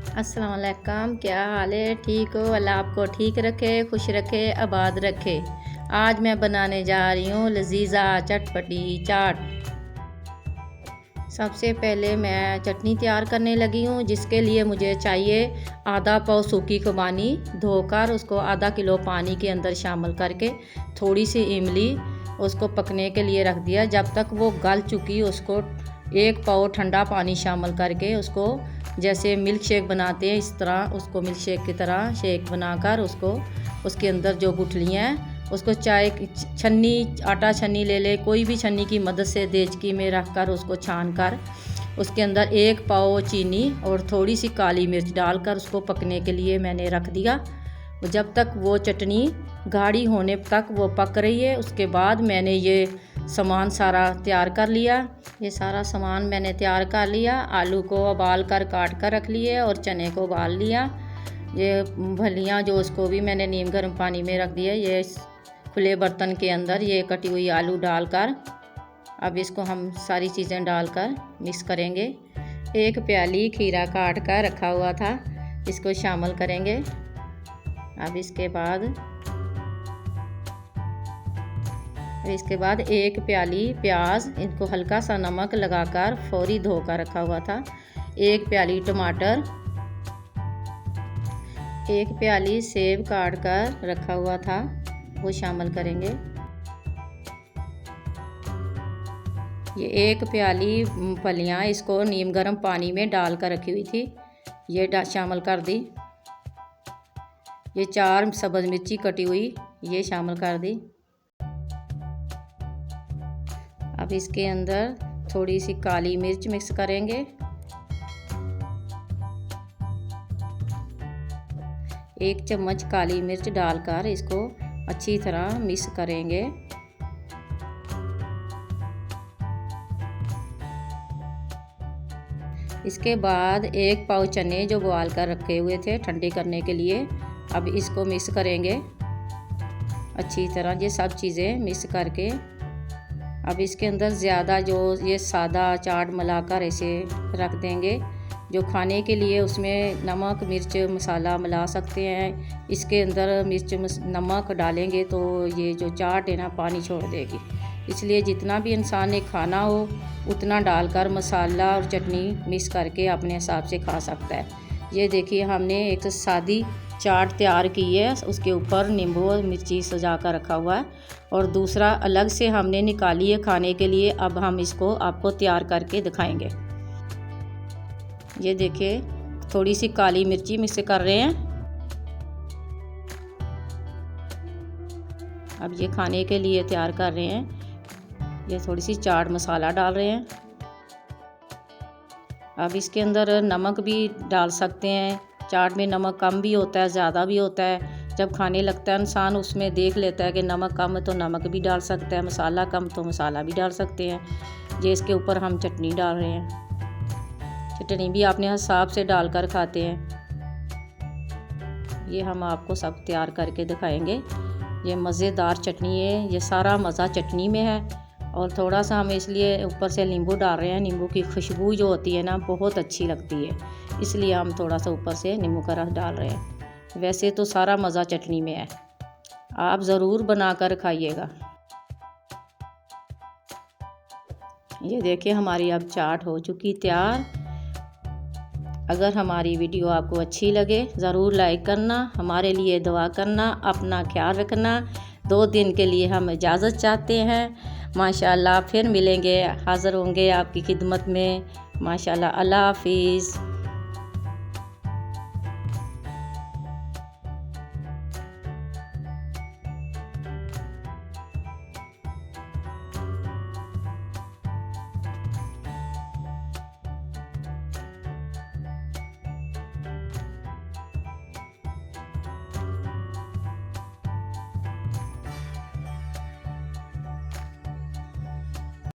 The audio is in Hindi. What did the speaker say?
अस्सलाम वालेकुम, क्या हाल है? ठीक हो? अल्लाह आपको ठीक रखे, खुश रखे, आबाद रखे। आज मैं बनाने जा रही हूँ लजीजा चटपटी चाट। सबसे पहले मैं चटनी तैयार करने लगी हूँ, जिसके लिए मुझे चाहिए आधा पाव सूखी खुबानी। धोकर उसको आधा किलो पानी के अंदर शामिल करके थोड़ी सी इमली उसको पकने के लिए रख दिया। जब तक वो गल चुकी उसको एक पाव ठंडा पानी शामिल करके उसको जैसे मिल्क शेक बनाते हैं इस तरह उसको मिल्क शेक की तरह शेक बनाकर उसको उसके अंदर जो गुठलियाँ हैं उसको चाय छन्नी आटा छन्नी ले ले, कोई भी छन्नी की मदद से देचकी में रख कर उसको छान कर उसके अंदर एक पाव चीनी और थोड़ी सी काली मिर्च डालकर उसको पकने के लिए मैंने रख दिया। जब तक वो चटनी गाढ़ी होने तक वो पक रही है, उसके बाद मैंने ये सामान सारा तैयार कर लिया। ये सारा सामान मैंने तैयार कर लिया। आलू को उबाल कर काट कर रख लिए और चने को उबाल लिया। ये फलियाँ जो उसको भी मैंने नीम गर्म पानी में रख दिया। ये खुले बर्तन के अंदर ये कटी हुई आलू डालकर अब इसको हम सारी चीज़ें डालकर मिक्स करेंगे। एक प्याली खीरा काट कर रखा हुआ था, इसको शामिल करेंगे। अब इसके बाद एक प्याली प्याज, इनको हल्का सा नमक लगाकर फौरी धोकर रखा हुआ था। एक प्याली टमाटर, एक प्याली सेब काट कर रखा हुआ था, वो शामिल करेंगे। ये एक प्याली फलियाँ इसको नीम गर्म पानी में डाल कर रखी हुई थी, ये शामिल कर दी। ये 4 सब्ज़ मिर्ची कटी हुई ये शामिल कर दी। अब इसके अंदर थोड़ी सी काली मिर्च मिक्स करेंगे। एक चम्मच काली मिर्च डालकर इसको अच्छी तरह मिक्स करेंगे। इसके बाद एक पाव चने जो बोआल कर रखे हुए थे ठंडे करने के लिए, अब इसको मिक्स करेंगे अच्छी तरह। ये सब चीज़ें मिक्स करके अब इसके अंदर ज़्यादा जो ये सादा चाट मिलाकर ऐसे रख देंगे। जो खाने के लिए उसमें नमक मिर्च मसाला मिला सकते हैं, इसके अंदर मिर्च नमक डालेंगे तो ये जो चाट है ना पानी छोड़ देगी। इसलिए जितना भी इंसान ने खाना हो उतना डालकर मसाला और चटनी मिक्स करके अपने हिसाब से खा सकता है। ये देखिए हमने एक सादी चाट तैयार की है, उसके ऊपर नींबू और मिर्ची सजा कर रखा हुआ है और दूसरा अलग से हमने निकाली है खाने के लिए। अब हम इसको आपको तैयार करके दिखाएंगे। ये देखिए थोड़ी सी काली मिर्ची मिक्स कर रहे हैं। अब ये खाने के लिए तैयार कर रहे हैं। ये थोड़ी सी चाट मसाला डाल रहे हैं। अब इसके अंदर नमक भी डाल सकते हैं। चाट में नमक कम भी होता है, ज़्यादा भी होता है। जब खाने लगता है इंसान उसमें देख लेता है कि नमक कम है तो नमक भी डाल सकता है, मसाला कम तो मसाला भी डाल सकते हैं। ये इसके ऊपर हम चटनी डाल रहे हैं। चटनी भी अपने हिसाब से डालकर खाते हैं। ये हम आपको सब तैयार करके दिखाएंगे। ये मज़ेदार चटनी है, ये सारा मज़ा चटनी में है। और थोड़ा सा हम इसलिए ऊपर से नींबू डाल रहे हैं। नींबू की खुशबू जो होती है ना बहुत अच्छी लगती है, इसलिए हम थोड़ा सा ऊपर से नींबू का रस डाल रहे हैं। वैसे तो सारा मज़ा चटनी में है, आप ज़रूर बनाकर खाइएगा। ये देखिए हमारी अब चाट हो चुकी तैयार। अगर हमारी वीडियो आपको अच्छी लगे ज़रूर लाइक करना, हमारे लिए दुआ करना, अपना ख्याल रखना। 2 दिन के लिए हम इजाज़त चाहते हैं। माशाल्लाह फिर मिलेंगे, हाज़िर होंगे आपकी खिदमत में। माशाल्लाह, अल्लाह हाफ़िज़।